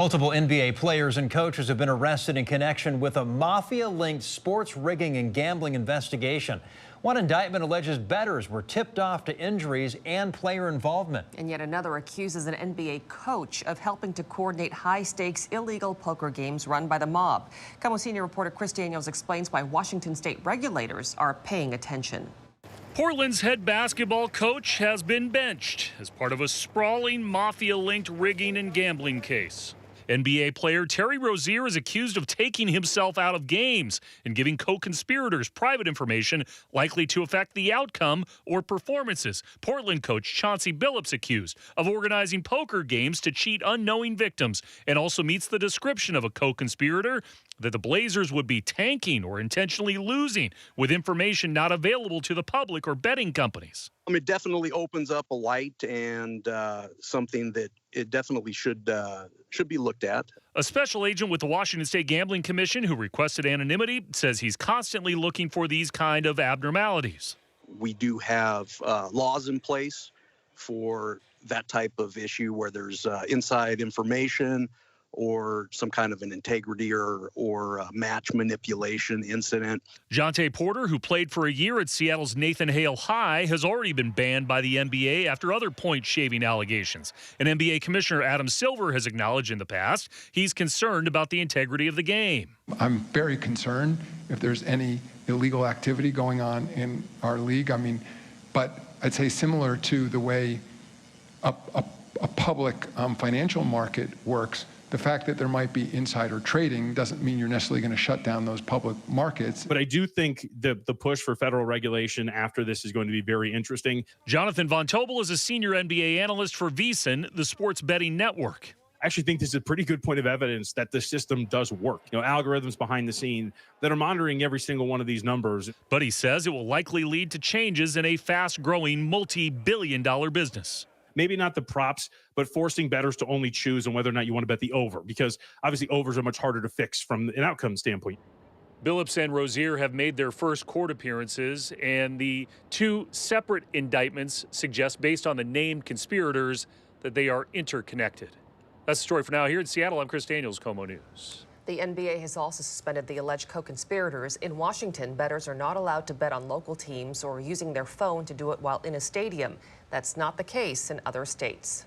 Multiple NBA players and coaches have been arrested in connection with a mafia-linked sports rigging and gambling investigation. One indictment alleges bettors were tipped off to injuries and player involvement. And yet another accuses an NBA coach of helping to coordinate high-stakes illegal poker games run by the mob. KOMO senior reporter Chris Daniels explains why Washington state regulators are paying attention. Portland's head basketball coach has been benched as part of a sprawling mafia-linked rigging and gambling case. NBA player Terry Rozier is accused of taking himself out of games and giving co-conspirators private information likely to affect the outcome or performances. Portland coach Chauncey Billups accused of organizing poker games to cheat unknowing victims and also meets the description of a co-conspirator that the Blazers would be tanking or intentionally losing with information not available to the public or betting companies. It definitely opens up a light and something that it definitely should be looked at. A special agent with the Washington State Gambling Commission who requested anonymity says he's constantly looking for these kind of abnormalities. We do have laws in place for that type of issue where there's inside information or some kind of an integrity or match manipulation incident. Jontay Porter, who played for a year at Seattle's Nathan Hale High, has already been banned by the NBA after other point-shaving allegations. And NBA Commissioner Adam Silver has acknowledged in the past he's concerned about the integrity of the game. I'm very concerned if there's any illegal activity going on in our league. But I'd say similar to the way a public financial market works, the fact that there might be insider trading doesn't mean you're necessarily going to shut down those public markets. But I do think the push for federal regulation after this is going to be very interesting. Jonathan Von Tobel is a senior NBA analyst for VSiN, the sports betting network. I actually think this is a pretty good point of evidence that the system does work. Algorithms behind the scene that are monitoring every single one of these numbers. But he says it will likely lead to changes in a fast-growing, multi-billion-dollar business. Maybe not the props, but forcing bettors to only choose on whether or not you want to bet the over, because obviously overs are much harder to fix from an outcome standpoint. Billups and Rozier have made their first court appearances, and the two separate indictments suggest, based on the named conspirators, that they are interconnected. That's the story for now. Here in Seattle, I'm Chris Daniels, KOMO News. The NBA has also suspended the alleged co-conspirators. In Washington, bettors are not allowed to bet on local teams or using their phone to do it while in a stadium. That's not the case in other states.